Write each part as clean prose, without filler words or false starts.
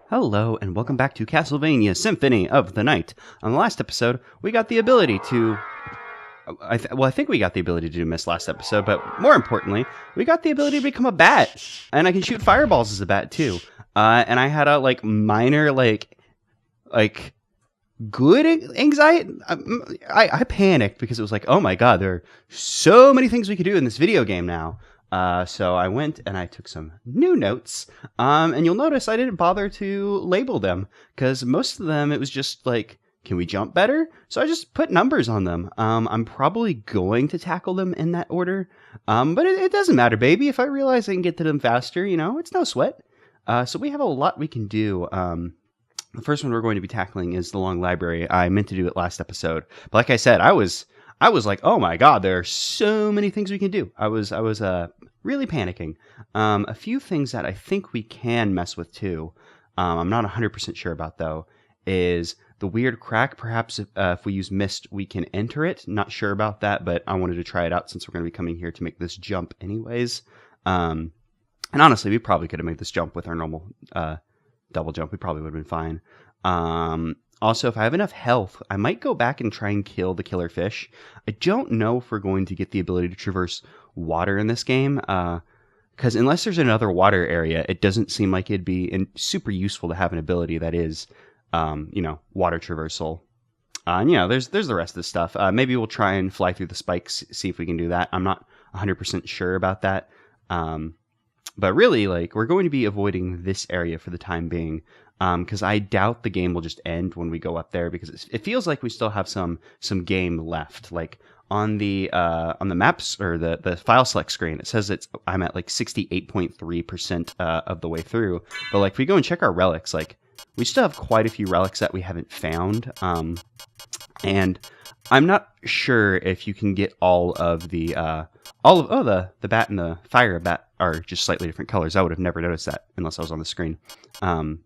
Hello, and welcome back to Castlevania Symphony of the Night. On the last episode, we got the ability to... I think we got the ability to do Miss last episode, but more importantly, we got the ability to become a bat. And I can shoot fireballs as a bat, too. And I had a, minor, good anxiety. I panicked because it was like, oh my god, there are so many things we could do in this video game now. So I went and I took some new notes, and you'll notice I didn't bother to label them, because most of them, it was just like, can we jump better? So I just put numbers on them. I'm probably going to tackle them in that order, but it doesn't matter, baby. If I realize I can get to them faster, it's no sweat. So we have a lot we can do. The first one we're going to be tackling is the long library. I meant to do it last episode, but like I said, I was like, oh my god, there are so many things we can do. I was really panicking. A few things that I think we can mess with too, I'm not 100% sure about though, is the weird crack. Perhaps if we use mist, we can enter it. Not sure about that, but I wanted to try it out since we're going to be coming here to make this jump anyways. And honestly, we probably could have made this jump with our normal double jump. We probably would have been fine. Also, if I have enough health, I might go back and try and kill the killer fish. I don't know if we're going to get the ability to traverse water in this game, because unless there's another water area, it doesn't seem like it'd be super useful to have an ability that is, water traversal. And, there's the rest of the stuff. Maybe we'll try and fly through the spikes, see if we can do that. I'm not 100% sure about that. But really, we're going to be avoiding this area for the time being. Because I doubt the game will just end when we go up there, because it feels like we still have some game left. Like on the maps or the file select screen, it says I'm at 68.3% of the way through. But if we go and check our relics, we still have quite a few relics that we haven't found. And I'm not sure if you can get all of the bat and the fire bat are just slightly different colors. I would have never noticed that unless I was on the screen. I'm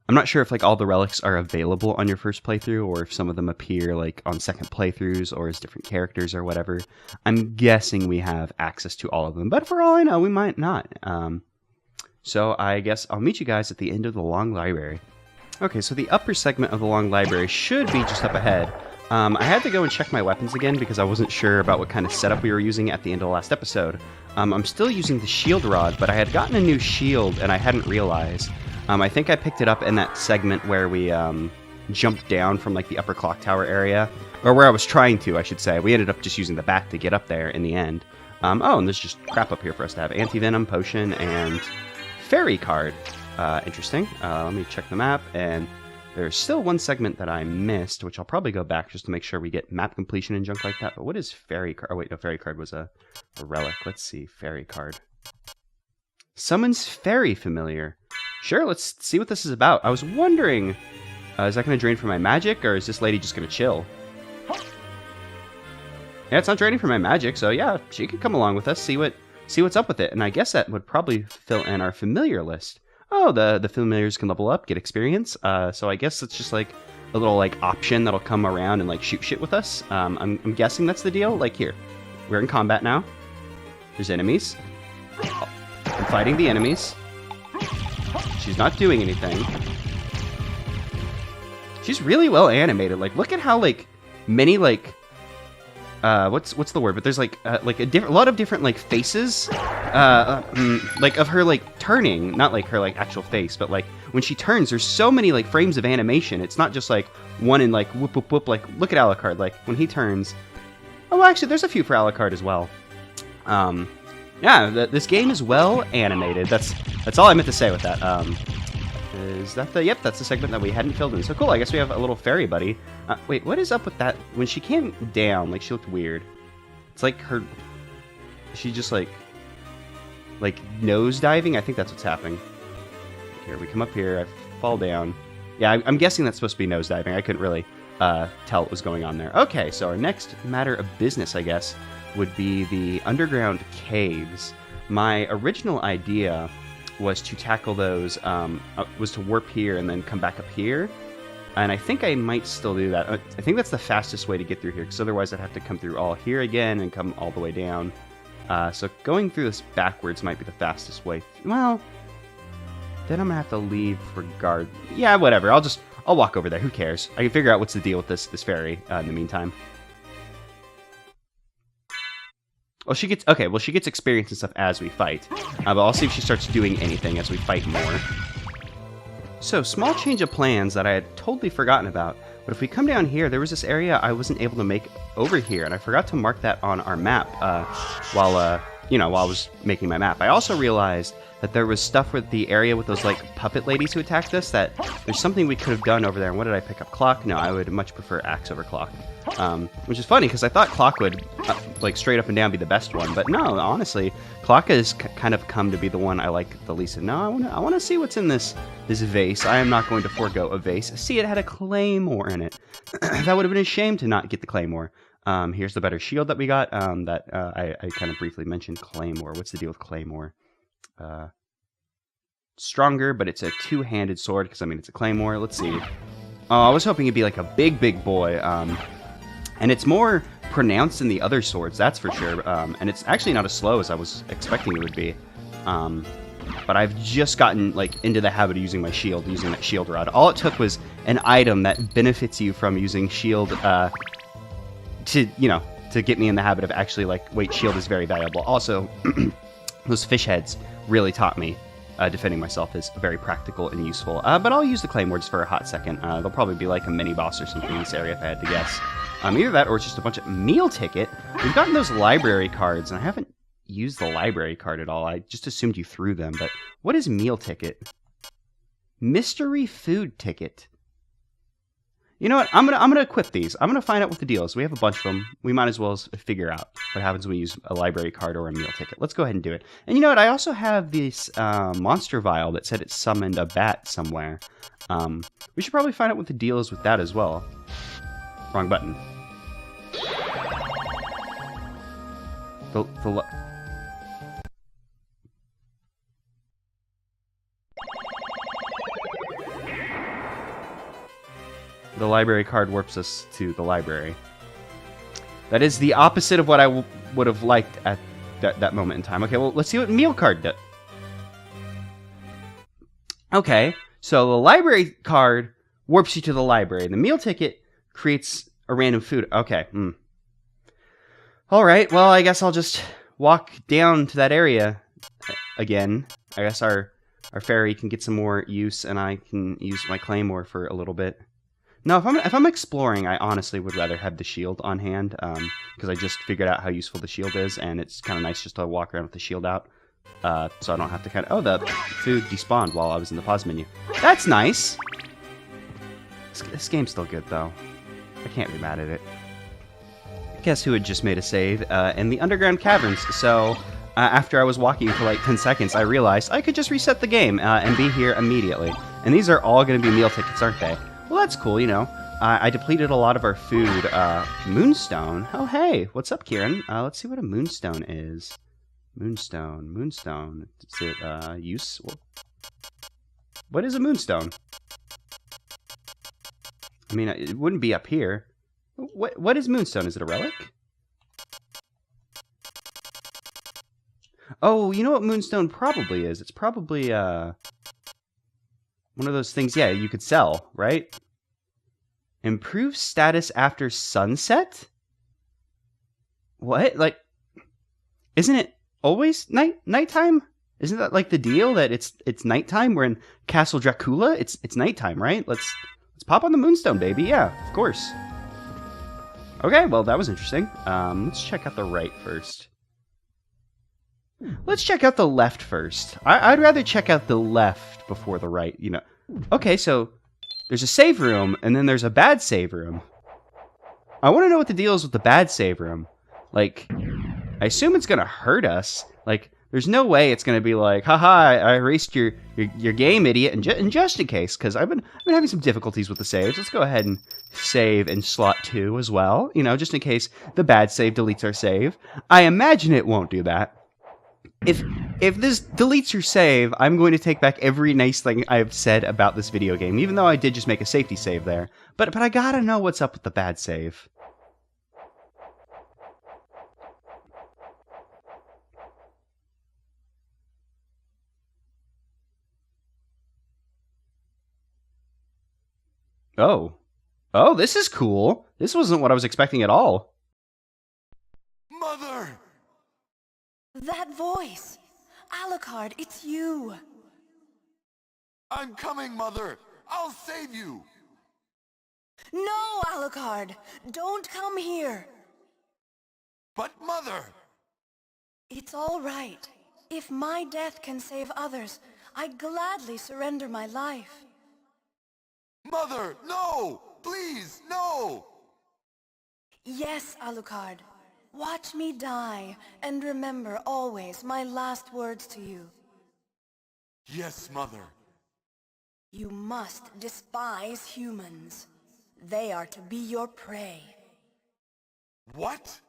not sure if all the relics are available on your first playthrough, or if some of them appear on second playthroughs or as different characters or whatever. I'm guessing we have access to all of them, but for all I know, we might not. So I guess I'll meet you guys at the end of the long library. Okay, so the upper segment of the long library should be just up ahead. I had to go and check my weapons again because I wasn't sure about what kind of setup we were using at the end of the last episode. I'm still using the shield rod, but I had gotten a new shield and I hadn't realized. I think I picked it up in that segment where we jumped down from the upper clock tower area, or where I was trying to, I should say. We ended up just using the bat to get up there in the end. And there's just crap up here for us to have. Anti-venom, potion, and fairy card. Interesting. Let me check the map, and there's still one segment that I missed, which I'll probably go back just to make sure we get map completion and junk like that. But what is fairy card? Oh, wait, no, fairy card was a relic. Let's see, fairy card. Summons fairy familiar. Sure, let's see what this is about. I was wondering, is that going to drain for my magic, or is this lady just going to chill? Yeah, it's not draining for my magic, so yeah, she could come along with us, see what's up with it. And I guess that would probably fill in our familiar list. Oh, the familiars can level up, get experience. So I guess it's just a little option that'll come around and shoot shit with us. I'm guessing that's the deal. Here, we're in combat now. There's enemies. I'm fighting the enemies. She's not doing anything. She's really well animated. Look at how many what's the word? But there's a lot of different faces, of her turning, not her actual face, but when she turns, there's so many frames of animation. It's not just one in whoop whoop whoop. Look at Alucard, when he turns. Oh, well, actually, there's a few for Alucard as well. Yeah, this game is well animated. That's all I meant to say with that. Is that yep, that's the segment that we hadn't filled in. So cool, I guess we have a little fairy buddy. Wait, what is up with that? When she came down, she looked weird. It's she just nose diving? I think that's what's happening. Here, we come up here, I fall down. Yeah, I'm guessing that's supposed to be nose diving. I couldn't really tell what was going on there. Okay, so our next matter of business, I guess, would be the underground caves. My original idea was to tackle those, was to warp here and then come back up here. And I think I might still do that. I think that's the fastest way to get through here, because otherwise I'd have to come through all here again and come all the way down. So going through this backwards might be the fastest way. Well, Then I'm gonna have to leave for guard. Yeah, whatever. I'll walk over there. Who cares? I can figure out what's the deal with this fairy in the meantime. Well, she gets experience and stuff as we fight. But I'll see if she starts doing anything as we fight more. So, small change of plans that I had totally forgotten about. But if we come down here, there was this area I wasn't able to make over here, and I forgot to mark that on our map while I was making my map. I also realized that there was stuff with the area with those, like, puppet ladies who attacked us, that there's something we could have done over there. And what did I pick up? Clock? No, I would much prefer axe over clock. Which is funny, because I thought clock would, like, straight up and down be the best one. But no, honestly, clock has kind of come to be the one I like the least. And now I want to see what's in this vase. I am not going to forego a vase. See, it had a claymore in it. That would have been a shame to not get the claymore. Here's the better shield that we got, that I kind of briefly mentioned. Claymore. What's the deal with claymore? Stronger, but it's a two-handed sword, because, I mean, it's a claymore. Let's see. Oh, I was hoping it'd be like a big boy. And it's more pronounced than the other swords, that's for sure. And it's actually not as slow as I was expecting it would be. But I've just gotten, like, into the habit of using my shield, using that shield rod. All it took was an item that benefits you from using shield, to get me in the habit of actually, like, wait, shield is very valuable. Also, those fish heads really taught me defending myself is very practical and useful. But I'll use the claymore just for a hot second. They'll probably be like a mini boss or something in this area if I had to guess. Either that or it's just a bunch of meal ticket. We've gotten those library cards, and I haven't used the library card at all. I just assumed you threw them. But what is meal ticket? Mystery food ticket. You know what? I'm gonna equip these. I'm gonna find out what the deal is. We have a bunch of them. We might as well figure out what happens when we use a library card or a meal ticket. Let's go ahead and do it. And you know what? I also have this monster vial that said it summoned a bat somewhere. We should probably find out what the deal is with that as well. Wrong button. The library card warps us to the library. That is the opposite of what I would have liked at that moment in time. Okay, well, let's see what meal card does. Okay, so the library card warps you to the library. The meal ticket creates a random food. Okay. All right, well, I guess I'll just walk down to that area again. I guess our fairy can get some more use, and I can use my claymore for a little bit. No, if I'm exploring, I honestly would rather have the shield on hand, because I just figured out how useful the shield is, and it's kind of nice just to walk around with the shield out, so I don't have to kind of... Oh, the food despawned while I was in the pause menu. That's nice! This game's still good, though. I can't be mad at it. Guess who had just made a save? In the underground caverns, so... after I was walking for like 10 seconds, I realized I could just reset the game, and be here immediately. And these are all going to be meal tickets, aren't they? Well, that's cool, you know. I depleted a lot of our food. Moonstone? Oh, hey. What's up, Kieran? Let's see what a moonstone is. Moonstone. Is it, useful? What is a moonstone? I mean, it wouldn't be up here. What is moonstone? Is it a relic? Oh, you know what moonstone probably is? It's probably, one of those things, yeah, you could sell, right? Improve status after sunset? What? Like, isn't it always nighttime? Isn't that like the deal that it's nighttime? We're in Castle Dracula. It's nighttime, right? Let's pop on the moonstone, baby. Yeah, of course. Okay, well that was interesting. Let's check out the right first. Let's check out the left first. I'd rather check out the left before the right, you know. Okay, so there's a save room, and then there's a bad save room. I want to know what the deal is with the bad save room. Like, I assume it's going to hurt us. Like, there's no way it's going to be like, haha, I erased your game, idiot, and just in case, because I've been having some difficulties with the saves. Let's go ahead and save in slot 2 as well, you know, just in case the bad save deletes our save. I imagine it won't do that. If this deletes your save, I'm going to take back every nice thing I've said about this video game, even though I did just make a safety save there. But I gotta know what's up with the bad save. Oh. Oh, this is cool. This wasn't what I was expecting at all. Mother! That voice! Alucard, it's you! I'm coming, Mother! I'll save you! No, Alucard! Don't come here! But Mother! It's all right. If my death can save others, I'd gladly surrender my life. Mother, no! Please, no! Yes, Alucard. Watch me die, and remember always my last words to you. Yes, Mother. You must despise humans. They are to be your prey. What?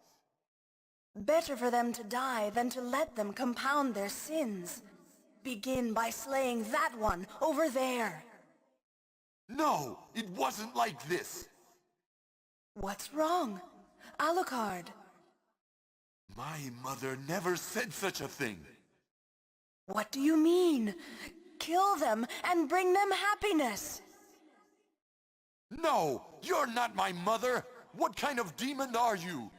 Better for them to die than to let them compound their sins. Begin by slaying that one over there. No, it wasn't like this. What's wrong? Alucard. My mother never said such a thing. What do you mean? Kill them and bring them happiness. No, you're not my mother. What kind of demon are you?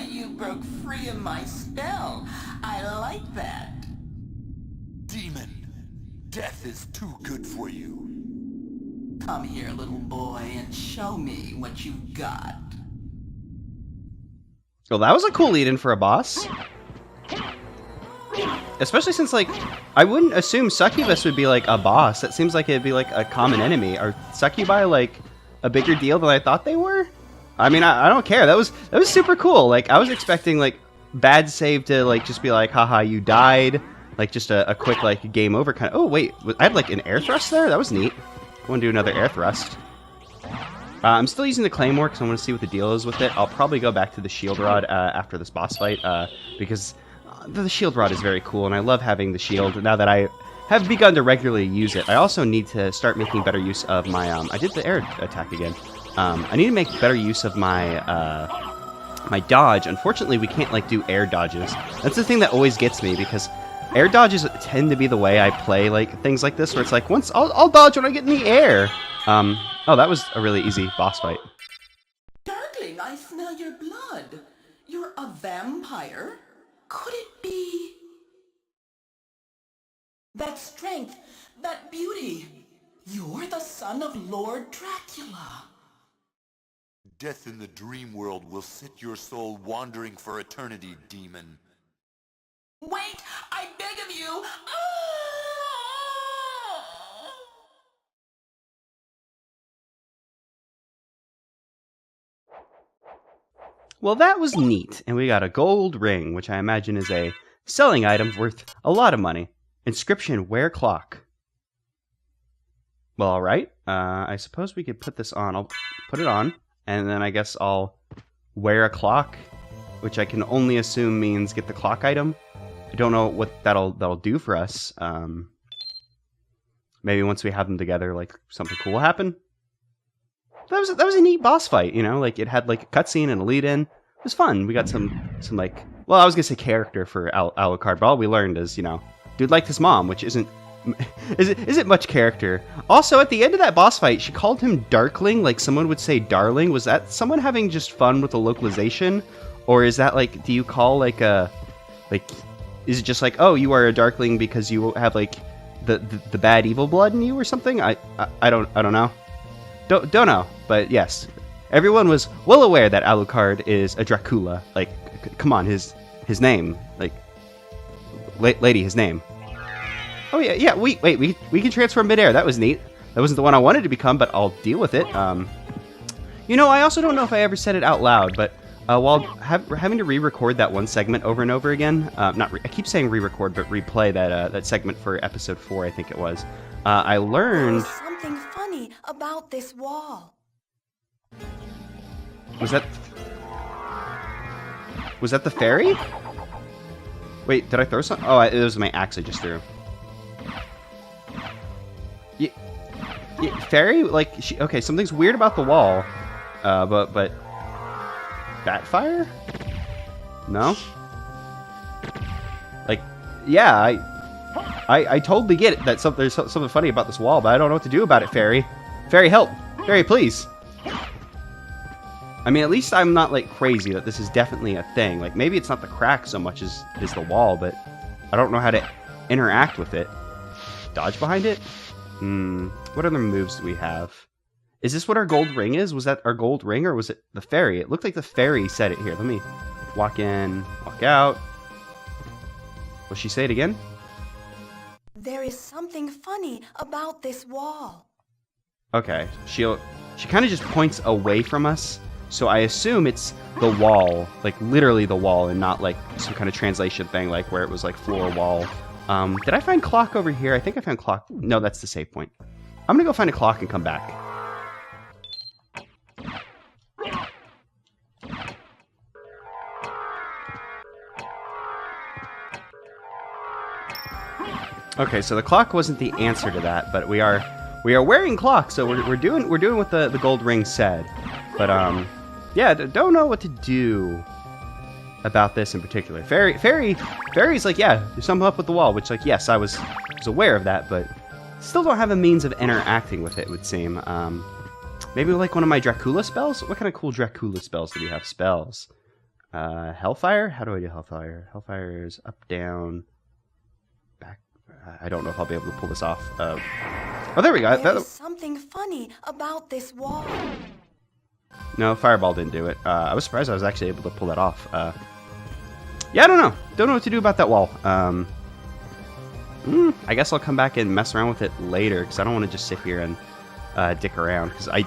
You broke free of my spell. I like that. Demon, death is too good for you. Come here, little boy, and show me what you've got. Well, that was a cool lead-in for a boss. Especially since, like, I wouldn't assume succubus would be, like, a boss. It seems like it'd be, like, a common enemy. Are succubi, like, a bigger deal than I thought they were? I mean, I don't care. That was super cool. Like, I was expecting, like, bad save to, like, just be like, haha, you died. Like, just a quick, like, game over kind of... Oh, wait. I had, like, an air thrust there? That was neat. I want to do another air thrust. I'm still using the Claymore because I want to see what the deal is with it. I'll probably go back to the Shield Rod after this boss fight because the Shield Rod is very cool, and I love having the shield now that I have begun to regularly use it. I also need to start making better use of my... I did the air attack again. I need to make better use of my my dodge. Unfortunately, we can't, like, do air dodges. That's the thing that always gets me, because air dodges tend to be the way I play, like, things like this, where it's like, once I'll dodge when I get in the air. Oh, that was a really easy boss fight. Darkling, I smell your blood. You're a vampire? Could it be... that strength, that beauty? You're the son of Lord Dracula. Death in the dream world will set your soul wandering for eternity, demon. Wait, I beg of you! Well, that was neat, and we got a gold ring, which I imagine is a selling item worth a lot of money. Inscription, wear clock. Well, alright. I suppose we could put this on. I'll put it on, and then I guess I'll wear a clock, which I can only assume means get the clock item. I don't know what that'll do for us. Maybe once we have them together, like, something cool will happen. That was a neat boss fight, you know? Like, it had, like, a cutscene and a lead-in. It was fun. We got some like... Well, I was gonna say character for Alucard, but all we learned is, you know, dude liked his mom, which isn't much character. Also, at the end of that boss fight, she called him Darkling, like someone would say darling. Was that someone having just fun with the localization? Or is that, like, do you call, like, a... Like, is it just like, oh, you are a Darkling because you have, like, the bad evil blood in you or something? I don't know. Don't know, but yes, everyone was well aware that Alucard is a Dracula. Like, come on, his name, like, lady, his name. Oh yeah. We can transfer midair. That was neat. That wasn't the one I wanted to become, but I'll deal with it. You know, I also don't know if I ever said it out loud, but while having to re-record that one segment over and over again, I keep saying re-record, but replay that segment for episode 4, I think it was. I learned... There's something funny about this wall. Was that the fairy? Wait, did I throw something? Oh, it was my axe I just threw. Yeah, fairy? Like, okay, something's weird about the wall. But that fire? No? Like, yeah, I totally get it that there's something funny about this wall, but I don't know what to do about it, Fairy. Fairy, help! Fairy, please! I mean, at least I'm not, like, crazy that this is definitely a thing. Like, maybe it's not the crack so much as the wall, but I don't know how to interact with it. Dodge behind it? What other moves do we have? Is this what our gold ring is? Was that our gold ring, or was it the fairy? It looked like the fairy said it here. Let me walk in, walk out. Will she say it again? There is something funny about this wall. Okay, she kind of just points away from us, so I assume it's the wall, like literally the wall, and not like some kind of translation thing, like where it was like floor wall. Did I find clock over here? I think I found clock. No, that's the save point. I'm gonna go find a clock and come back. Okay, so the clock wasn't the answer to that, but we are wearing clocks, so we're doing what the gold ring said. But yeah, don't know what to do about this in particular. Fairy's like, yeah, there's something up with the wall, which, like, yes, I was aware of that, but still don't have a means of interacting with it, it would seem. Maybe like one of my Dracula spells? What kind of cool Dracula spells do we have? Spells. Hellfire? How do I do Hellfire? Hellfire is up, down, back. I don't know if I'll be able to pull this off. Oh, there we go. There's something funny about this wall. No, Fireball didn't do it. I was surprised I was actually able to pull that off. Yeah, I don't know. Don't know what to do about that wall. I guess I'll come back and mess around with it later, because I don't want to just sit here and dick around, because I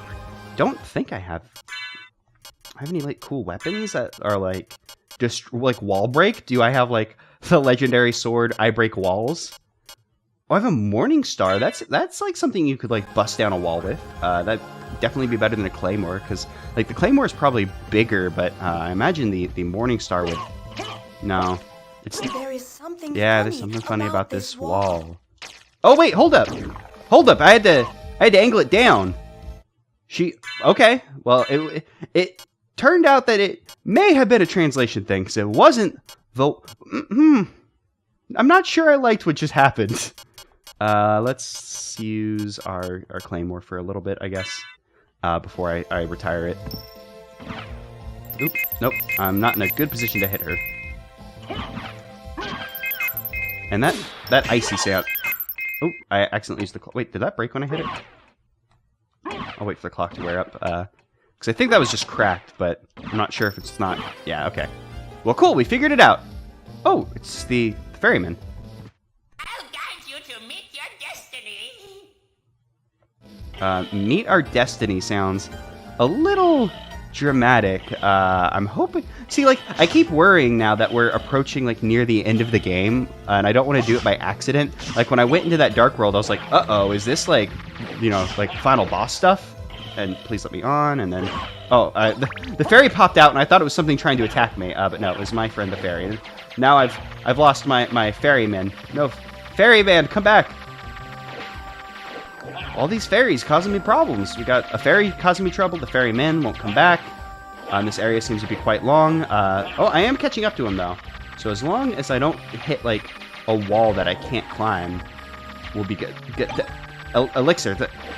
don't think I have any, like, cool weapons that are, like, just, like, wall break. Do I have, like, the legendary sword, I break walls? Oh, I have a Morning Star. That's like something you could, like, bust down a wall with. That'd definitely be better than a Claymore, because, like, the Claymore is probably bigger, but I imagine the Morning Star would... No. There is something there's something funny about this wall. Oh, wait, hold up. Hold up, I had to angle it down. Okay, well, it turned out that it may have been a translation thing, because it wasn't the... I'm not sure I liked what just happened. Let's use our Claymore for a little bit, I guess, before I retire it. Oop, nope, I'm not in a good position to hit her. And that icy sound... Oh, I accidentally used the clock. Wait, did that break when I hit it? I'll wait for the clock to wear up, because I think that was just cracked, but I'm not sure if it's not... Yeah, okay. Well, cool, we figured it out. Oh, it's the ferryman. I'll guide you to meet your destiny. Meet our destiny sounds a little dramatic. I'm hoping... See, like, I keep worrying now that we're approaching, like, near the end of the game, and I don't want to do it by accident. Like, when I went into that dark world, I was like, uh-oh, is this, like, you know, like, final boss stuff? And please let me on, and then... Oh, the fairy popped out, and I thought it was something trying to attack me, but no, it was my friend the fairy. And now I've lost my ferryman. No, ferryman, come back! All these fairies causing me problems. We got a fairy causing me trouble, the ferryman won't come back. This area seems to be quite long. Oh, I am catching up to him, though. So as long as I don't hit, like, a wall that I can't climb, we'll be good. Elixir,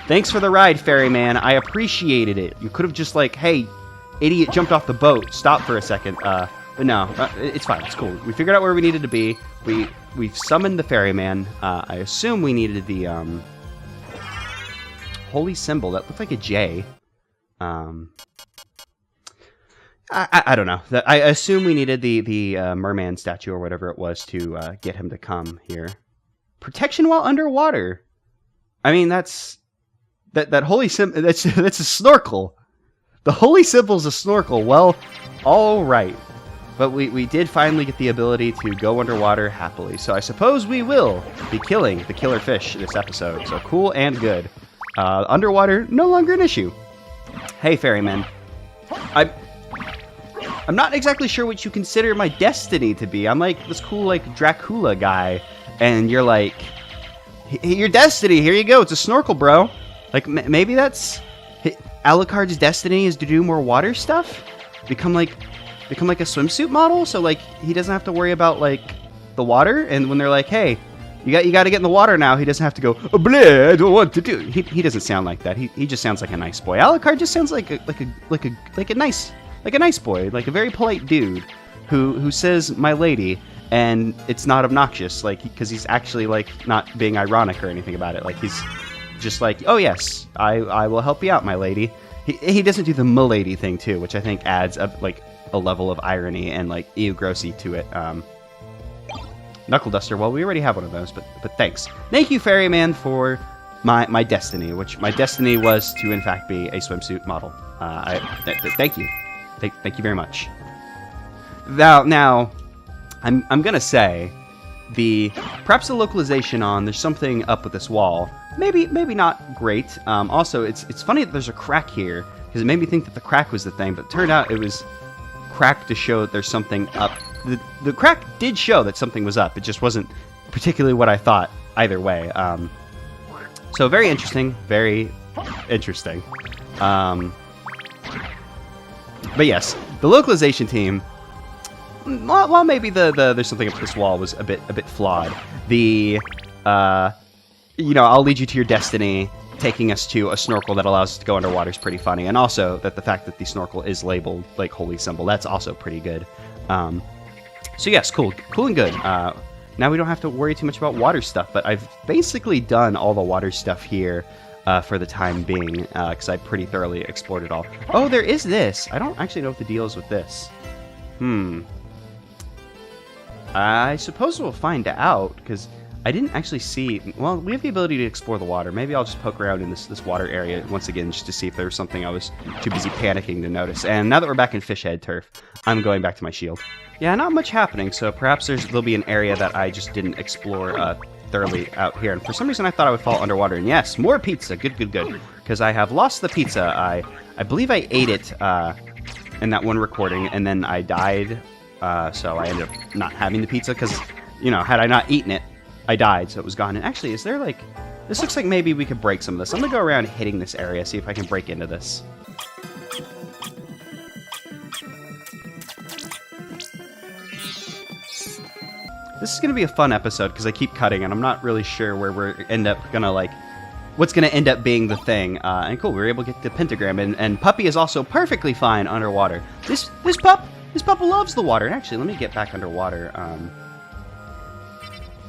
thanks for the ride, ferryman. I appreciated it. You could have just, like, hey, idiot jumped off the boat. Stop for a second. But no, it's fine. It's cool. We figured out where we needed to be. We've summoned the ferryman. I assume we needed the holy symbol that looked like a J. I don't know. I assume we needed the merman statue or whatever it was to get him to come here. Protection while underwater. I mean, that holy symbol. That's a snorkel. The holy symbol's a snorkel. Well, all right. But we did finally get the ability to go underwater happily. So I suppose we will be killing the killer fish this episode. So cool and good. Underwater, no longer an issue. Hey, ferryman. I'm not exactly sure what you consider my destiny to be. I'm like this cool, like, Dracula guy. And you're like, your destiny, here you go. It's a snorkel, bro. Like, maybe that's... Alucard's destiny is to do more water stuff? Become like a swimsuit model? So, like, he doesn't have to worry about, like, the water? And when they're like, hey, You got to get in the water now. He doesn't have to go, oh, bleh, I don't want to do. He doesn't sound like that. He just sounds like a nice boy. Alucard just sounds like a nice boy, like a very polite dude who says my lady, and it's not obnoxious, like, because he's actually like not being ironic or anything about it. Like, he's just like, oh yes, I will help you out, my lady. He doesn't do the milady thing too, which I think adds a level of irony and like ew grossy to it. Knuckle Duster, well, we already have one of those, but thanks. Thank you, Ferryman, for my destiny, which my destiny was to in fact be a swimsuit model. Thank you. Thank you very much. Now, I'm gonna say perhaps the localization on there's something up with this wall. Maybe not great. Also, it's funny that there's a crack here because it made me think that the crack was the thing, but it turned out it was crack to show that there's something up. The crack did show that something was up. It just wasn't particularly what I thought either way. So very interesting, very interesting. But yes, the localization team. While maybe there's something up this wall was a bit flawed. I'll lead you to your destiny, taking us to a snorkel that allows us to go underwater is pretty funny, and also that the fact that the snorkel is labeled like holy symbol, that's also pretty good. So yes, cool and good. Now we don't have to worry too much about water stuff, but I've basically done all the water stuff here for the time being, because I pretty thoroughly explored it all. Oh, there is this. I don't actually know what the deal is with this. I suppose we'll find out, because I didn't actually see... Well, we have the ability to explore the water. Maybe I'll just poke around in this water area once again, just to see if there was something I was too busy panicking to notice. And now that we're back in Fishhead Turf, I'm going back to my shield. Yeah, not much happening, so perhaps there'll be an area that I just didn't explore thoroughly out here. And for some reason I thought I would fall underwater. And yes, more pizza. Good. Because I have lost the pizza. I believe I ate it in that one recording, and then I died. So I ended up not having the pizza because, had I not eaten it, I died, so it was gone. And actually, is there like... This looks like maybe we could break some of this. I'm going to go around hitting this area, see if I can break into this. This is going to be a fun episode because I keep cutting, and I'm not really sure where we're what's going to end up being the thing. And cool, we were able to get the pentagram, and Puppy is also perfectly fine underwater. This pup loves the water. And actually, let me get back underwater.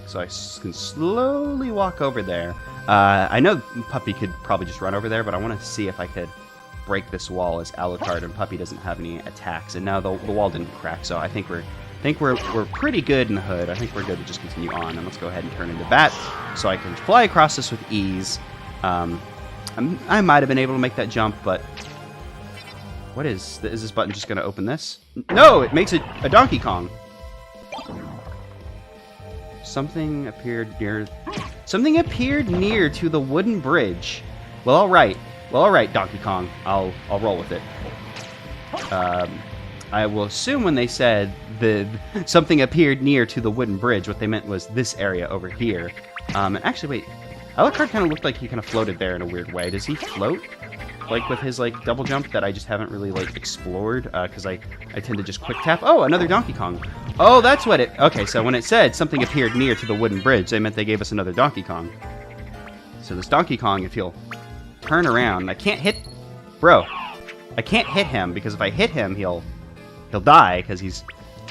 So I can slowly walk over there. I know Puppy could probably just run over there, but I want to see if I could break this wall as Alucard, and Puppy doesn't have any attacks. And now the wall didn't crack, so I think we're pretty good in the hood. I think we're good to just continue on. And let's go ahead and turn into Bat, so I can fly across this with ease. I might have been able to make that jump, but what is this button just going to open this? No, it makes it a Donkey Kong. Something appeared near to the wooden bridge. Well, all right, Donkey Kong. I'll roll with it. I will assume when they said something appeared near to the wooden bridge, what they meant was this area over here. And actually, wait, Alucard kind of looked like he kind of floated there in a weird way. Does he float? Like with his like double jump that I just haven't really like explored because I tend to just quick tap. Oh, another Donkey Kong. Oh, that's what it... Okay, so when it said something appeared near to the wooden bridge, they meant they gave us another Donkey Kong. So this Donkey Kong, if he'll turn around... I can't hit... Bro, I can't hit him because if I hit him, he'll die because he's,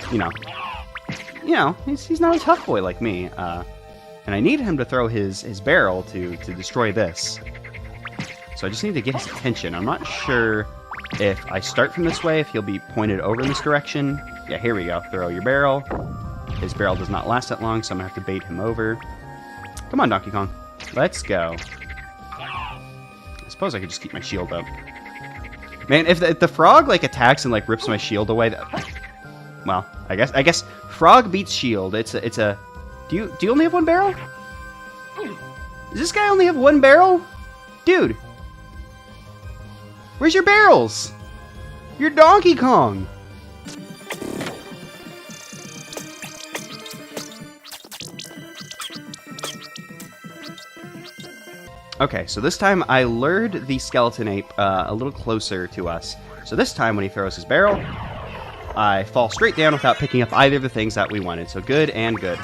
he's not a tough boy like me. And I need him to throw his barrel to destroy this. So I just need to get his attention. I'm not sure if I start from this way, if he'll be pointed over in this direction. Yeah, here we go. Throw your barrel. His barrel does not last that long, so I'm going to have to bait him over. Come on, Donkey Kong. Let's go. I suppose I could just keep my shield up. Man, if the frog, like, attacks and, like, rips my shield away... Well, I guess frog beats shield. It's a... Do you only have one barrel? Does this guy only have one barrel? Dude! Where's your barrels? You're Donkey Kong! Okay, so this time I lured the skeleton ape a little closer to us. So this time when he throws his barrel, I fall straight down without picking up either of the things that we wanted. So good and good.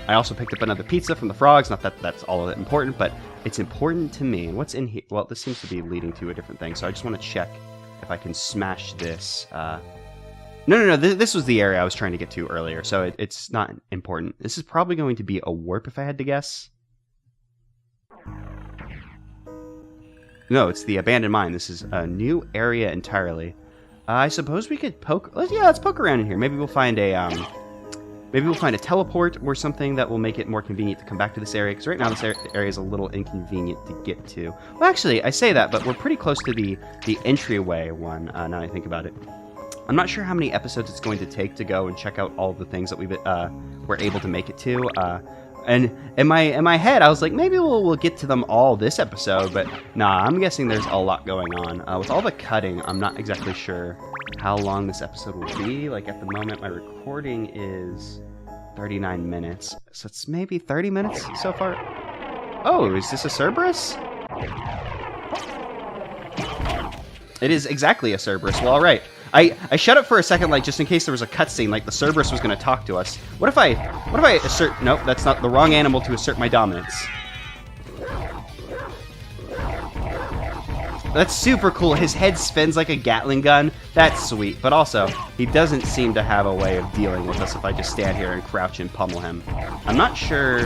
I also picked up another pizza from the frogs. Not that that's all that important, but it's important to me. And what's in here? Well, this seems to be leading to a different thing, so I just want to check if I can smash this. No. This was the area I was trying to get to earlier, so it's not important. This is probably going to be a warp if I had to guess. No, it's the abandoned mine. This is a new area entirely. I suppose we could poke. Let's poke around in here. Maybe we'll find a teleport or something that will make it more convenient to come back to this area. Because right now this area is a little inconvenient to get to. Well, actually, I say that, but we're pretty close to the entryway one. Now that I think about it. I'm not sure how many episodes it's going to take to go and check out all the things that we were able to make it to. And in my head, I was like, maybe we'll get to them all this episode, but nah, I'm guessing there's a lot going on. With all the cutting, I'm not exactly sure how long this episode will be. Like, at the moment, my recording is 39 minutes, so it's maybe 30 minutes so far. Oh, is this a Cerberus? It is exactly a Cerberus. Well, all right. I shut up for a second, like, just in case there was a cutscene, like the Cerberus was going to talk to us. What if I assert... Nope, that's not the wrong animal to assert my dominance. That's super cool. His head spins like a Gatling gun. That's sweet. But also, he doesn't seem to have a way of dealing with us if I just stand here and crouch and pummel him. I'm not sure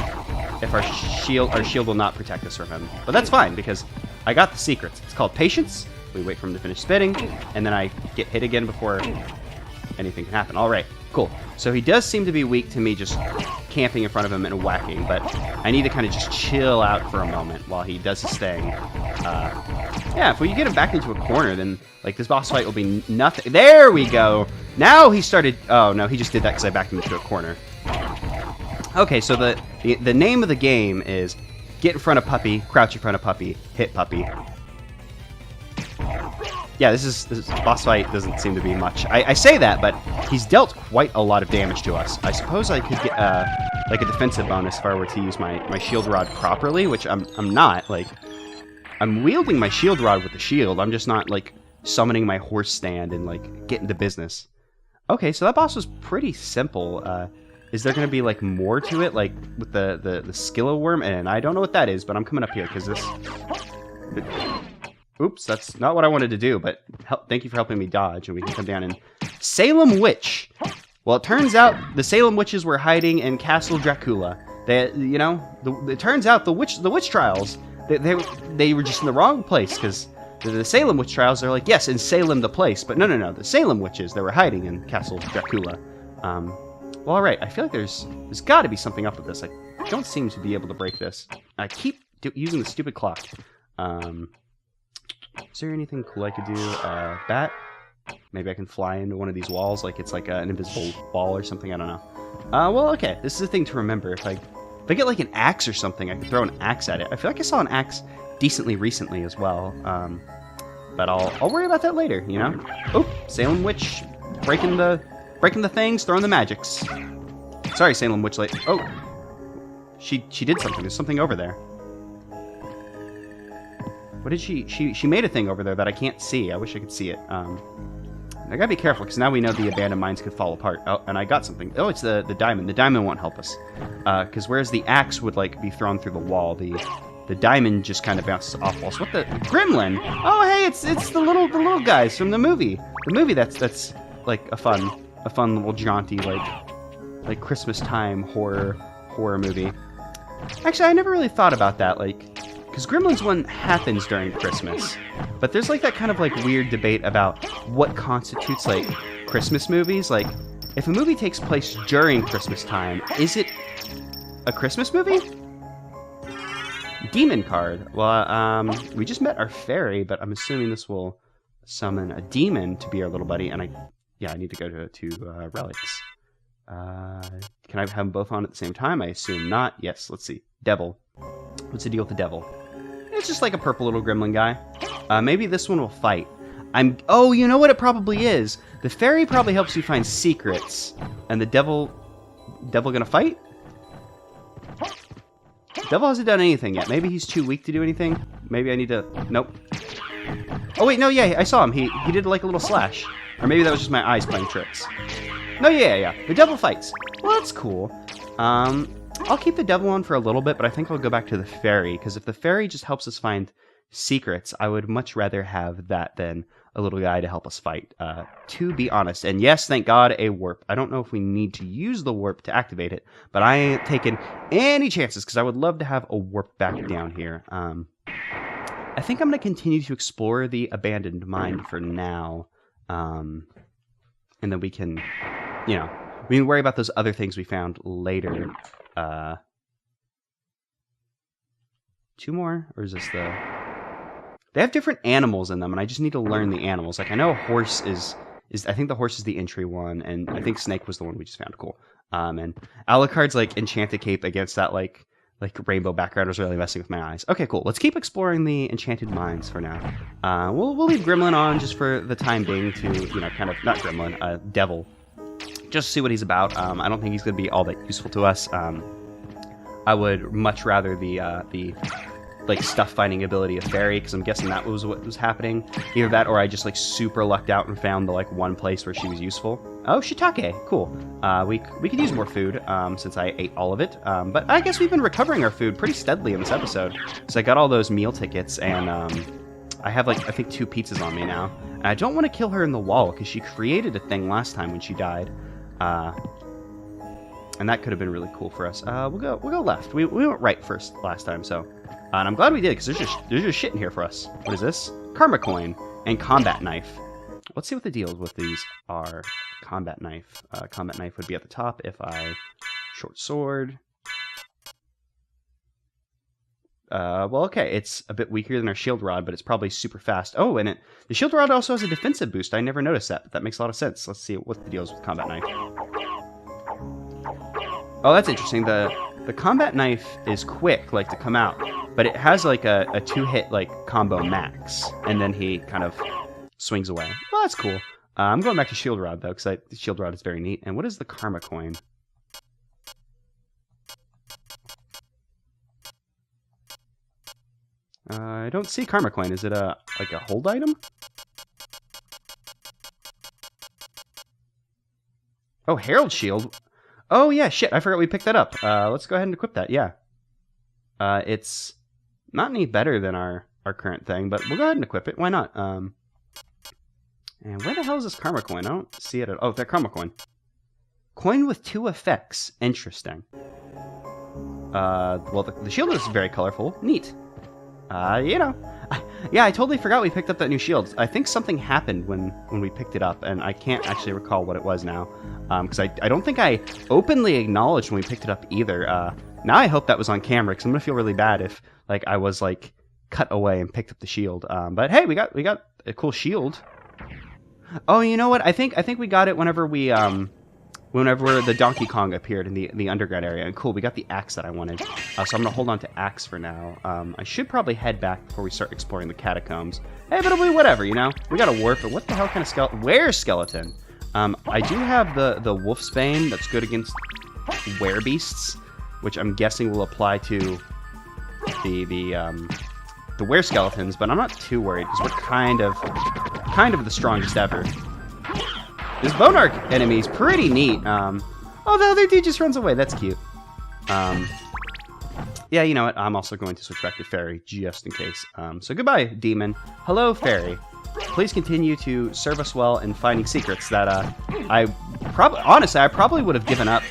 if our shield will not protect us from him. But that's fine, because I got the secrets. It's called patience. We wait for him to finish spitting, and then I get hit again before anything can happen. All right, cool. So he does seem to be weak to me just camping in front of him and whacking, but I need to kind of just chill out for a moment while he does his thing. Yeah, if we get him back into a corner, then like this boss fight will be nothing. There we go. Now he started. Oh no, he just did that because I backed him into a corner. Okay, so the name of the game is get in front of puppy, crouch in front of puppy, hit puppy. Yeah, this boss fight doesn't seem to be much. I say that, but he's dealt quite a lot of damage to us. I suppose I could get like a defensive bonus if I were to use my shield rod properly, which I'm not. Like, I'm wielding my shield rod with the shield. I'm just not like summoning my horse stand and like getting to business. Okay, so that boss was pretty simple. Is there going to be like more to it, like with the skilla worm? And I don't know what that is, but I'm coming up here because this. Oops, that's not what I wanted to do, but thank you for helping me dodge, and we can come down and... Salem Witch! Well, it turns out the Salem Witches were hiding in Castle Dracula. It turns out the witch trials, they were just in the wrong place, because the Salem Witch trials, they're like, yes, in Salem the place, but no, the Salem Witches, they were hiding in Castle Dracula. Well, alright, I feel like there's got to be something up with this. I don't seem to be able to break this. I keep using the stupid clock. Is there anything cool I could do? Bat? Maybe I can fly into one of these walls like it's like an invisible wall or something. I don't know. Well, okay. This is a thing to remember. If I get like an axe or something, I can throw an axe at it. I feel like I saw an axe decently recently as well. But I'll worry about that later, you know? Oh, Salem Witch breaking the things, throwing the magics. Sorry, Salem Witch. Oh, she did something. There's something over there. What did she made a thing over there that I can't see. I wish I could see it. I gotta be careful, because now we know the abandoned mines could fall apart. Oh, and I got something. Oh, it's the diamond. The diamond won't help us. Because whereas the axe would, like, be thrown through the wall, the diamond just kind of bounces off walls. What the... Gremlin! Oh, hey, it's the little guys from the movie. The movie that's like, a fun little jaunty, like Christmas time horror movie. Actually, I never really thought about that, like... Because Gremlins 1 happens during Christmas, but there's like that kind of like weird debate about what constitutes like Christmas movies. Like, if a movie takes place during Christmas time, is it a Christmas movie? Demon card. Well, we just met our fairy, but I'm assuming this will summon a demon to be our little buddy. And I need to go to relics. Can I have them both on at the same time? I assume not. Yes. Let's see. Devil. What's the deal with the devil? It's just like a purple little gremlin guy. Maybe this one will fight. Oh, you know what it probably is? The fairy probably helps you find secrets. And the devil gonna fight? Devil hasn't done anything yet. Maybe he's too weak to do anything. Maybe I need to... Nope. Oh, wait, no, yeah, I saw him. He did like a little slash. Or maybe that was just my eyes playing tricks. No, yeah. The devil fights. Well, that's cool. I'll keep the devil on for a little bit, but I think I'll go back to the fairy, because if the fairy just helps us find secrets, I would much rather have that than a little guy to help us fight, to be honest. And yes, thank God, a warp. I don't know if we need to use the warp to activate it, but I ain't taking any chances, because I would love to have a warp back down here. I think I'm going to continue to explore the abandoned mine for now, and then we can, we can worry about those other things we found later. 2 more, or is this the... They have different animals in them, and I just need to learn the animals. Like, I know a horse is I think the horse is the entry one, and I think snake was the one we just found. Cool. And Alucard's, like, enchanted cape against that, like rainbow background was really messing with my eyes. Okay, cool. Let's keep exploring the enchanted mines for now. We'll leave Gremlin on just for the time being to, kind of, not Gremlin, Devil. Just to see what he's about. I don't think he's going to be all that useful to us. I would much rather the like stuff finding ability of Fairy, because I'm guessing that was what was happening. Either that, or I just like super lucked out and found the like one place where she was useful. Oh, shiitake, cool. We could use more food since I ate all of it. But I guess we've been recovering our food pretty steadily in this episode. So I got all those meal tickets, and I have like I think 2 pizzas on me now. And I don't want to kill her in the wall because she created a thing last time when she died. And that could have been really cool for us. We'll go left. We went right first last time, so. And I'm glad we did, because there's just shit in here for us. What is this? Karma coin and combat knife. Let's see what the deals with these are. Combat knife. Combat knife would be at the top if I... Short sword. Well, okay, it's a bit weaker than our shield rod, but it's probably super fast. Oh, and the shield rod also has a defensive boost. I never noticed that, but that makes a lot of sense. Let's see what the deals with combat knife. Oh, that's interesting. The combat knife is quick, like, to come out, but it has, like, a 2-hit, like, combo max, and then he kind of swings away. Well, that's cool. I'm going back to Shield Rod, though, because the Shield Rod is very neat. And what is the Karma Coin? I don't see Karma Coin. Is it like a hold item? Oh, Herald Shield. Oh, yeah, shit, I forgot we picked that up. Let's go ahead and equip that, yeah. It's not any better than our current thing, but we'll go ahead and equip it. Why not? And where the hell is this Karma Coin? I don't see it at all. Oh, that Karma Coin. Coin with 2 effects. Interesting. Well, the shield is very colorful. Neat. Yeah, I totally forgot we picked up that new shield. I think something happened when we picked it up, and I can't actually recall what it was now. Because I don't think I openly acknowledged when we picked it up either. Now I hope that was on camera, because I'm gonna feel really bad if like I was like cut away and picked up the shield. But hey, we got a cool shield. Oh, you know what? I think we got it whenever the Donkey Kong appeared in the underground area. And cool, we got the axe that I wanted. So I'm gonna hold on to axe for now. I should probably head back before we start exploring the catacombs. Hey, but it'll be whatever, you know. We got a warp, but what the hell kind of skeleton? Where's skeleton? I do have the Wolfsbane that's good against werebeasts, which I'm guessing will apply to the were-skeletons, but I'm not too worried because we're kind of the strongest ever. This Bone Arc enemy is pretty neat. Oh, the other dude just runs away. That's cute. Yeah, you know what? I'm also going to switch back to Fairy just in case. So goodbye, Demon. Hello, Fairy. Please continue to serve us well in finding secrets that honestly, I probably would have given up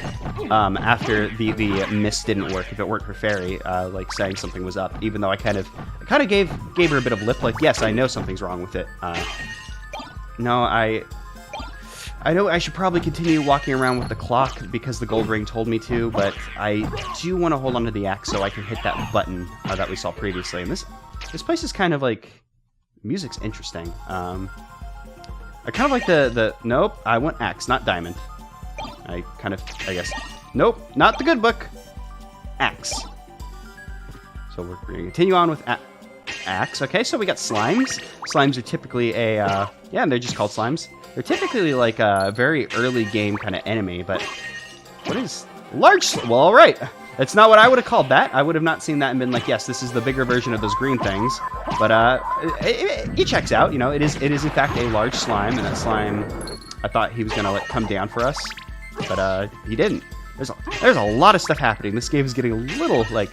after the mist didn't work if it weren't for Fairy like saying something was up, even though I kind of gave her a bit of lip, like, yes, I know something's wrong with it. No, I know I should probably continue walking around with the clock because the gold ring told me to, but I do want to hold onto the axe so I can hit that button that we saw previously. And this place is kind of like, music's interesting. I kind of like the nope, I want axe, not diamond. I guess, nope, not the good book. Axe. So we're going to continue on with axe. Okay, so we got slimes. Slimes are typically yeah, and they're just called slimes. They're typically like a very early game kind of enemy, but what is large? Well, all right. That's not what I would have called that. I would have not seen that and been like, yes, this is the bigger version of those green things. But it checks out. You know, it is in fact a large slime, and that slime, I thought he was gonna come down for us, but he didn't. There's a lot of stuff happening. This game is getting a little, like,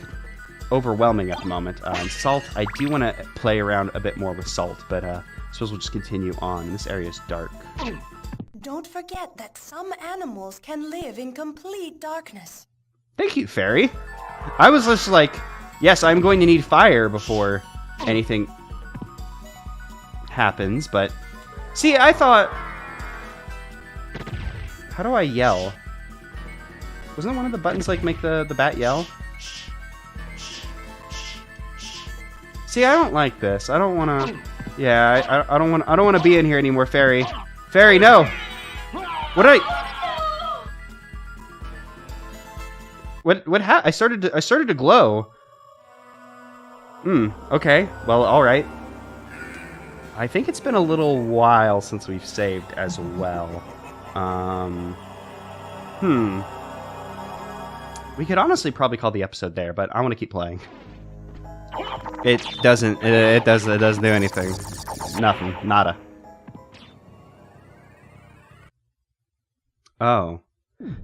overwhelming at the moment. Salt, I do want to play around a bit more with Salt, but I suppose we'll just continue on. This area is dark. Don't forget that some animals can live in complete darkness. Thank you, Fairy. I was just like, yes, I'm going to need fire before anything happens, but... See, I thought... How do I yell? Wasn't one of the buttons, like, make the bat yell? See, I don't like this. I don't want to... Yeah, I don't want to be in here anymore, Fairy. Fairy, no! What did I... What happened? I started to glow. Okay. Well, alright. I think it's been a little while since we've saved as well. We could honestly probably call the episode there, but I want to keep playing. It doesn't do anything. Nothing. Nada. Oh.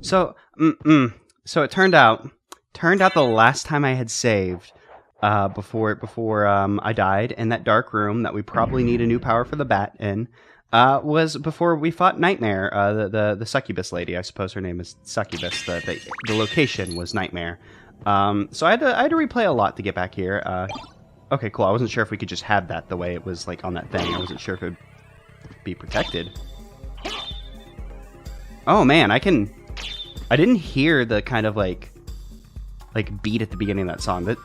So, so it turned out the last time I had saved, before I died in that dark room that we probably need a new power for the bat in, was before we fought Nightmare, the succubus lady. I suppose her name is Succubus. The location was Nightmare. So I had to replay a lot to get back here. Okay, cool. I wasn't sure if we could just have that the way it was, like, on that thing. I wasn't sure if it would be protected. Oh man, I didn't hear the kind of like beat at the beginning of that song.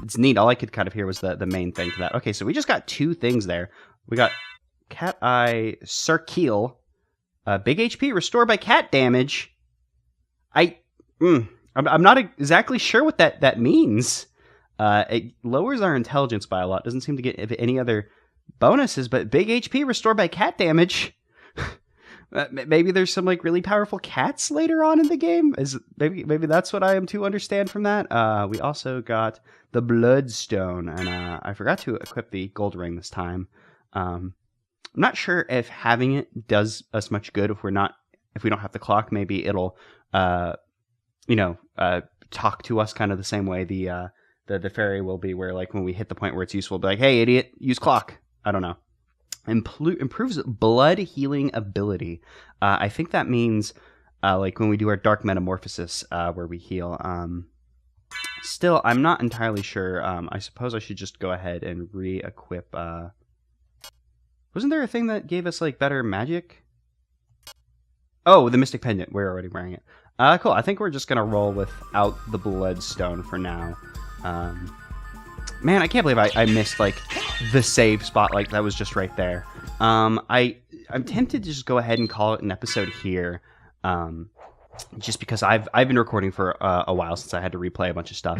It's neat. All I could kind of hear was the main thing to that. Okay, so we just got two things there. We got Cat Eye Circle, big HP restored by cat damage. I'm not exactly sure what that means. It lowers our intelligence by a lot. Doesn't seem to get any other bonuses, but big HP restored by cat damage. Maybe there's some, like, really powerful cats later on in the game. Maybe that's what I am to understand from that. We also got the Bloodstone, and I forgot to equip the gold ring this time. I'm not sure if having it does us much good if we don't have the clock. Maybe it'll talk to us kind of the same way the fairy will be, where, like, when we hit the point where it's useful, we'll be like, hey idiot, use clock. I don't know. Improves blood healing ability. I think that means like when we do our dark metamorphosis, where we heal. Still, I'm not entirely sure. I suppose I should just go ahead and re-equip. Wasn't there a thing that gave us, like, better magic? Oh, the Mystic Pendant. We're already wearing it. Cool. I think we're just gonna roll without the Bloodstone for now. Man, I can't believe I missed, like, the save spot, like, that was just right there. I'm tempted to just go ahead and call it an episode here, just because I've been recording for a while since I had to replay a bunch of stuff.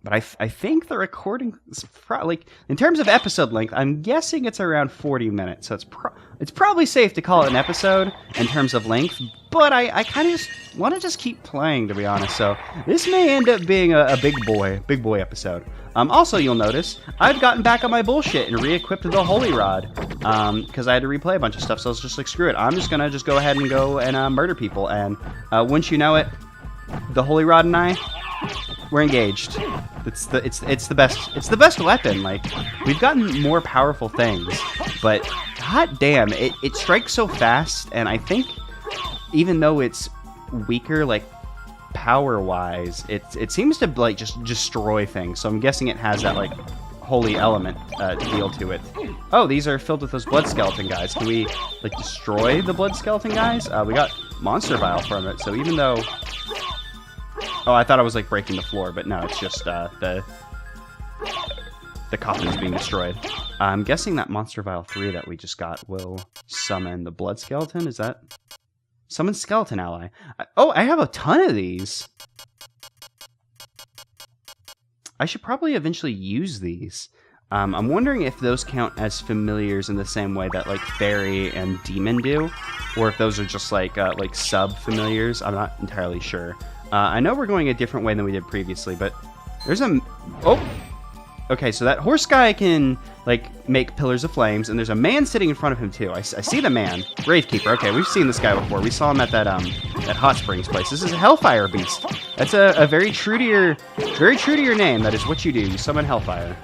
But I think the recording is like, in terms of episode length, I'm guessing it's around 40 minutes. So it's probably safe to call it an episode in terms of length. But I kind of just want to just keep playing, to be honest. So this may end up being a big boy episode. Also, you'll notice I've gotten back on my bullshit and re-equipped the Holy Rod, because I had to replay a bunch of stuff. So I was just like, screw it. I'm just gonna go ahead and go and murder people. And once you know it, the Holy Rod and I, we're engaged. It's the best weapon. Like, we've gotten more powerful things, but god damn, it strikes so fast. And I think even though it's weaker, like, power wise, it seems to, like, just destroy things. So I'm guessing it has that, like, holy element deal to it. Oh, these are filled with those blood skeleton guys. Can we, like, destroy the blood skeleton guys? We got monster vial from it. So even though, oh, I thought I was, like, breaking the floor, but no, it's just the coffin is being destroyed. I'm guessing that monster vial 3 that we just got will summon the blood skeleton. Is that? Summon skeleton ally. Oh, I have a ton of these. I should probably eventually use these. I'm wondering if those count as familiars in the same way that, like, fairy and demon do, or if those are just like sub familiars. I'm not entirely sure. I know we're going a different way than we did previously, but there's a... Oh! Okay, so that horse guy can, like, make pillars of flames, and there's a man sitting in front of him, too. I see the man. Gravekeeper. Okay, we've seen this guy before. We saw him at that Hot Springs place. This is a Hellfire Beast. That's a very true to your name. That is what you do. You summon Hellfire.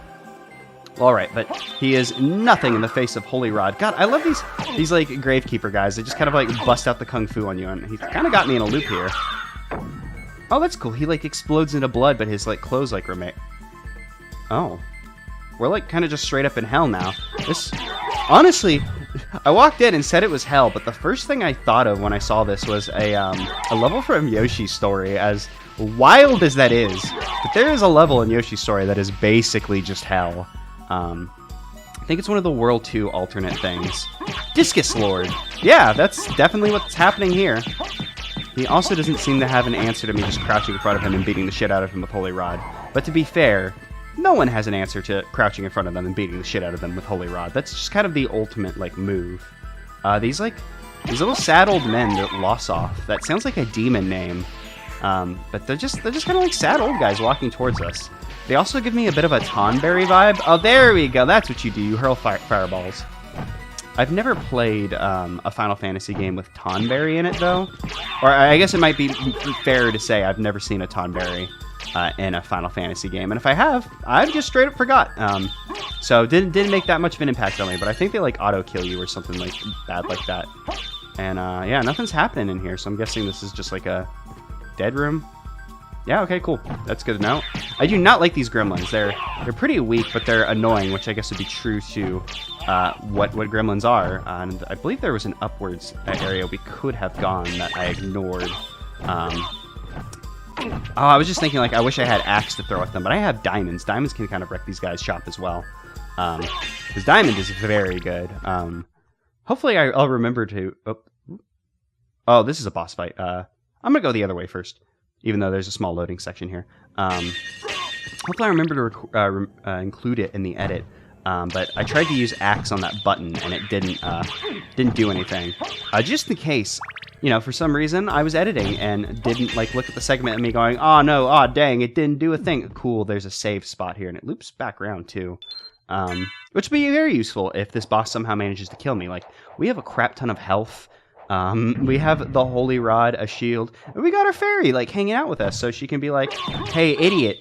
All right, but he is nothing in the face of Holy Rod. God, I love these like, Gravekeeper guys. They just kind of, like, bust out the Kung Fu on you, and he kind of got me in a loop here. Oh, that's cool. He, like, explodes into blood, but his, like, clothes, like, remain... Oh. We're, like, kind of just straight up in hell now. This... Honestly, I walked in and said it was hell, but the first thing I thought of when I saw this was a level from Yoshi's Story, as wild as that is. But there is a level in Yoshi's Story that is basically just hell. I think it's one of the World 2 alternate things. Discus Lord! Yeah, that's definitely what's happening here. He also doesn't seem to have an answer to me just crouching in front of him and beating the shit out of him with Holy Rod. But to be fair, no one has an answer to crouching in front of them and beating the shit out of them with Holy Rod. That's just kind of the ultimate, like, move. These little sad old men that Lossoff. That sounds like a demon name. But they're just kind of like sad old guys walking towards us. They also give me a bit of a Tonberry vibe. Oh, there we go. That's what you do. You hurl fireballs. I've never played a Final Fantasy game with Tonberry in it, though. Or I guess it might be fair to say I've never seen a Tonberry in a Final Fantasy game. And if I have, I've just straight up forgot. So didn't make that much of an impact on me. But I think they, like, auto-kill you or something like bad like that. And, yeah, nothing's happening in here. So I'm guessing this is just like a dead room. Yeah, okay, cool. That's good to know. I do not like these gremlins. They're pretty weak, but they're annoying, which I guess would be true to what gremlins are. And I believe there was an upwards area we could have gone that I ignored. Oh, I was just thinking, like, I wish I had axe to throw at them, but I have diamonds. Diamonds can kind of wreck these guys' shop as well. Because diamond is very good. Hopefully I'll remember to... Oh, this is a boss fight. I'm going to go the other way first, even though there's a small loading section here. Hopefully I remember to include it in the edit. But I tried to use axe on that button, and it didn't do anything. Just in case, you know, for some reason, I was editing and didn't, like, look at the segment and me going, oh no, oh dang, it didn't do a thing. Cool, there's a save spot here, and it loops back around too. Which would be very useful if this boss somehow manages to kill me. Like, we have a crap ton of health. We have the Holy Rod, a shield, and we got our fairy, like, hanging out with us, so she can be like, hey, idiot,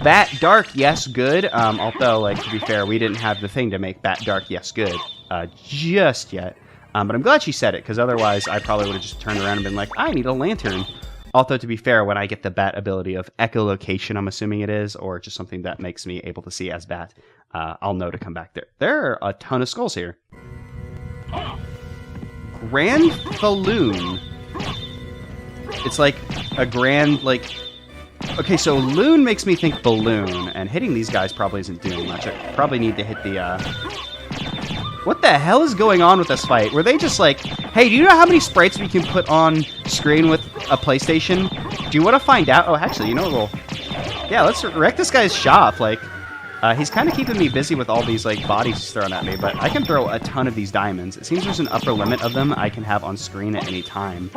Bat Dark, yes, good. Although, like, to be fair, we didn't have the thing to make Bat Dark, yes, good, just yet. But I'm glad she said it, because otherwise I probably would have just turned around and been like, I need a lantern. Although, to be fair, when I get the Bat ability of echolocation, I'm assuming it is, or just something that makes me able to see as Bat, I'll know to come back there. There are a ton of skulls here. Grand Balloon. It's like a grand, like... Okay, so Loon makes me think Balloon, and hitting these guys probably isn't doing much. I probably need to hit the, What the hell is going on with this fight? Were they just like, hey, do you know how many sprites we can put on screen with a PlayStation? Do you want to find out? Oh, actually, you know what? Yeah, let's wreck this guy's shop. Like, he's kind of keeping me busy with all these, like, bodies thrown at me, but I can throw a ton of these diamonds. It seems there's an upper limit of them I can have on screen at any time.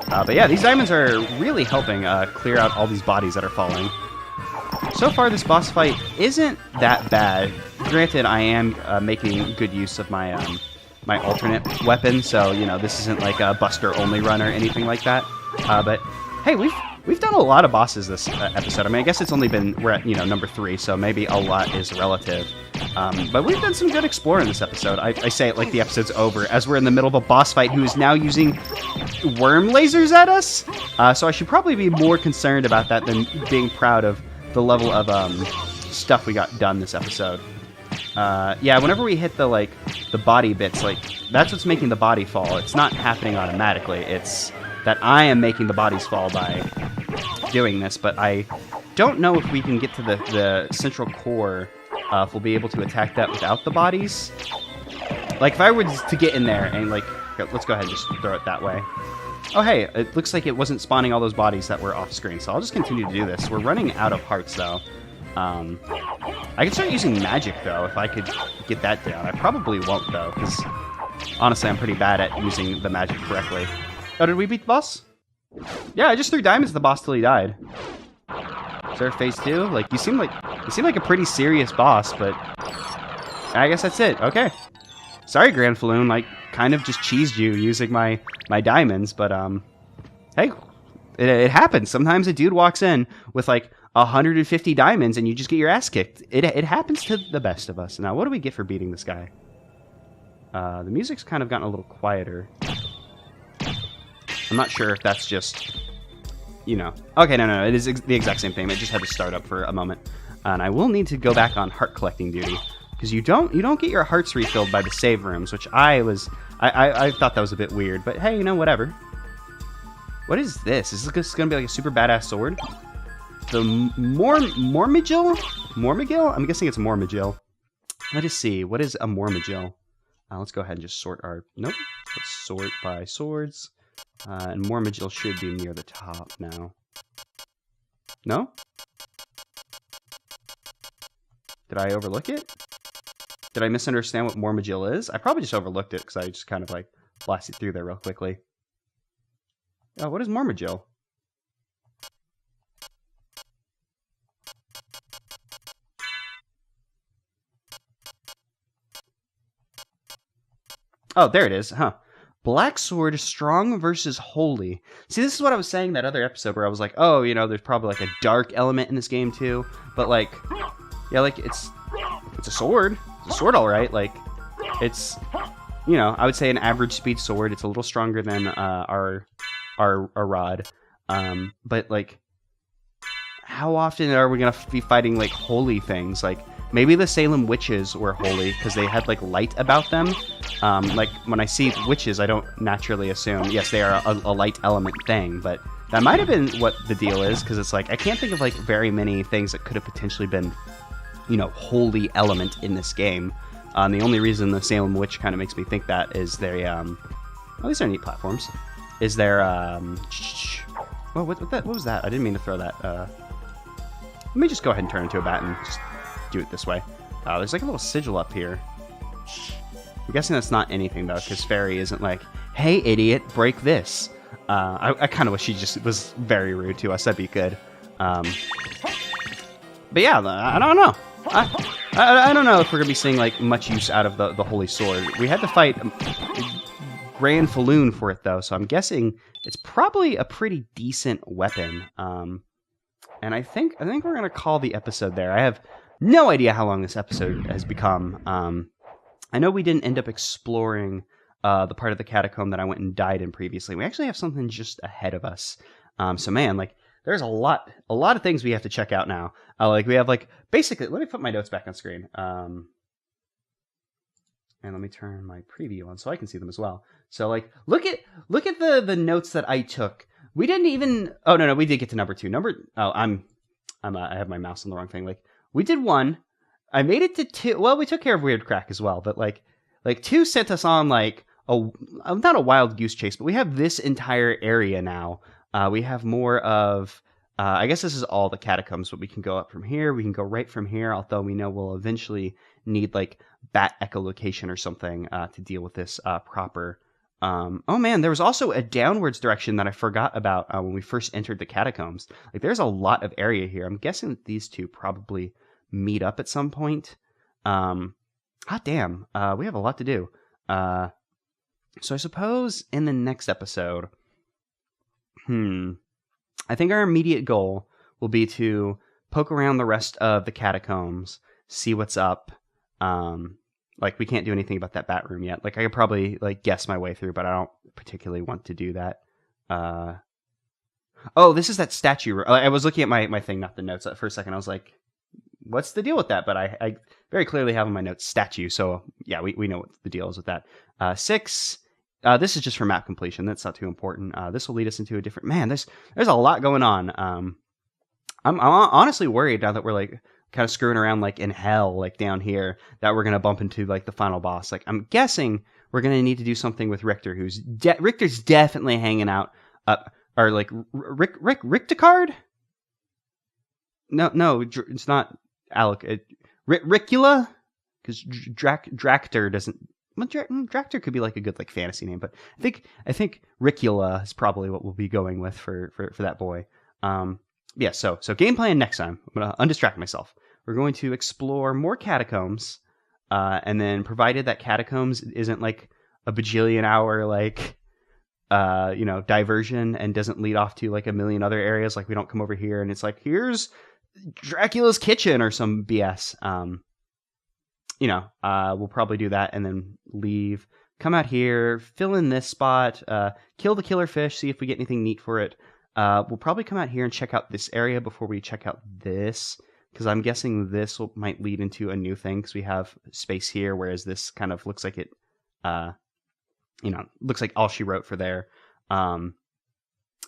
But yeah, these diamonds are really helping clear out all these bodies that are falling. So far, this boss fight isn't that bad. Granted, I am making good use of my my alternate weapon, so, you know, this isn't like a Buster-only run or anything like that. But, hey, we've done a lot of bosses this episode. I mean, I guess it's only been, we're at, you know, number 3, so maybe a lot is relative. But we've done some good exploring this episode. I say it like the episode's over, as we're in the middle of a boss fight who is now using worm lasers at us. So I should probably be more concerned about that than being proud of the level of stuff we got done this episode. Yeah, whenever we hit the body bits, like, that's what's making the body fall. It's not happening automatically. It's that I am making the bodies fall by doing this, but I don't know if we can get to the central core, if we'll be able to attack that without the bodies. Like, if I were to get in there and, like, let's go ahead and just throw it that way. Oh, hey, it looks like it wasn't spawning all those bodies that were off screen, so I'll just continue to do this. We're running out of hearts, though. I could start using magic, though, if I could get that down. I probably won't, though, because, honestly, I'm pretty bad at using the magic correctly. Oh, did we beat the boss? Yeah, I just threw diamonds at the boss till he died. Is there a phase 2? Like, you seem seemed like a pretty serious boss, but I guess that's it. Okay. Sorry, Grand Falloon, like, kind of just cheesed you using my diamonds, but, hey, it happens. Sometimes a dude walks in with, like, 150 diamonds and you just get your ass kicked. It happens to the best of us. Now, what do we get for beating this guy? The music's kind of gotten a little quieter. I'm not sure if that's just, you know. Okay, no, it is the exact same thing. It just had to start up for a moment. And I will need to go back on heart collecting duty. Because you don't get your hearts refilled by the save rooms, which I thought that was a bit weird, but hey, you know, whatever. What is this? Is this gonna be like a super badass sword? The Mormagil? I'm guessing it's Mormagil. Let us see. What is a Mormagil? Let's go ahead and just sort our... Nope. Let's sort by swords. And Mormagil should be near the top now. No? Did I overlook it? Did I misunderstand what Mormagil is? I probably just overlooked it because I just kind of like blasted through there real quickly. Oh, what is Mormagil? Oh, there it is. Huh. Black sword, strong versus holy. See, this is what I was saying that other episode where I was like, oh, you know, there's probably like a dark element in this game too. But like, yeah, like it's a sword. It's a sword, all right. Like, it's, you know, I would say an average speed sword. It's a little stronger than our rod. But like, how often are we gonna be fighting like holy things? Like, maybe the Salem witches were holy because they had like light about them. Like when I see witches, I don't naturally assume, yes, they are a light element thing, but that might have been what the deal is, because it's like, I can't think of like very many things that could have potentially been, you know, holy element in this game. The only reason the Salem witch kind of makes me think that is they, well, these are neat platforms. Is there, well, what was that? I didn't mean to throw that. Let me just go ahead and turn into a bat and just do it this way. There's like a little sigil up here. I'm guessing that's not anything though, because Fairy isn't like, hey idiot, break this. I kind of wish she just was very rude to us. That'd be good. But yeah, I don't know. I don't know if we're gonna be seeing like much use out of the Holy Sword. We had to fight Grand Falloon for it though, so I'm guessing it's probably a pretty decent weapon. And I think we're gonna call the episode there. I have no idea how long this episode has become. I know we didn't end up exploring the part of the catacomb that I went and died in previously. We actually have something just ahead of us. So man, like, there's a lot of things we have to check out now. Like, we have like, basically, let me put my notes back on screen. And let me turn my preview on so I can see them as well. So like, look at the notes that I took. We didn't even, oh no, we did get to number 2. I have my mouse on the wrong thing. Like, we did 1. I made it to 2. Well, we took care of Weird Crack as well, but like 2 sent us on like not a wild goose chase, but we have this entire area now. We have more of, I guess this is all the catacombs, but we can go up from here. We can go right from here, although we know we'll eventually need like bat echolocation or something to deal with this proper. Oh man, there was also a downwards direction that I forgot about when we first entered the catacombs. Like, there's a lot of area here. I'm guessing that these two probably meet up at some point. Hot damn, we have a lot to do. So I suppose in the next episode, I think our immediate goal will be to poke around the rest of the catacombs, see what's up. Like, we can't do anything about that bat room yet. Like, I could probably like guess my way through, but I don't particularly want to do that. Oh, this is that statue. I was looking at my thing, not the notes. For a second, I was like, what's the deal with that? But I very clearly have in my notes statue. So yeah, we know what the deal is with that. 6. This is just for map completion. That's not too important. This will lead us into a different, man, there's a lot going on. I'm honestly worried now that we're like kind of screwing around like in hell, like down here, that we're going to bump into like the final boss. Like, I'm guessing we're going to need to do something with Richter, Richter's definitely hanging out up, or like Ricticard? No, it's not Alec. Ricula? Because Dractor doesn't. Well, Dractor could be like a good like fantasy name, but I think Ricula is probably what we'll be going with for that boy. Yeah. So game plan next time. I'm gonna undistract myself. we're going to explore more catacombs, and then provided that catacombs isn't like a bajillion hour like diversion and doesn't lead off to like a million other areas, like we don't come over here and it's like here's Dracula's kitchen or some BS. We'll probably do that and then leave, come out here, fill in this spot, kill the killer fish, see if we get anything neat for it. We'll probably come out here and check out this area before we check out this, because I'm guessing this might lead into a new thing, because we have space here, whereas this kind of looks like it, looks like all she wrote for there.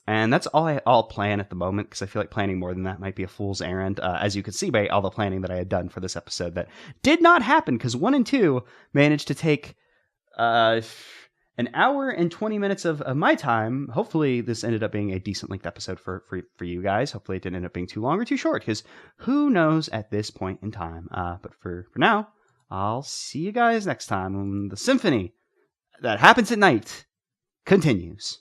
And that's all plan at the moment, because I feel like planning more than that might be a fool's errand, as you can see by all the planning that I had done for this episode that did not happen, because 1 and 2 managed to take an hour and 20 minutes of my time. Hopefully this ended up being a decent length episode for you guys. Hopefully it didn't end up being too long or too short, because who knows at this point in time. But for now, I'll see you guys next time when the symphony that happens at night continues.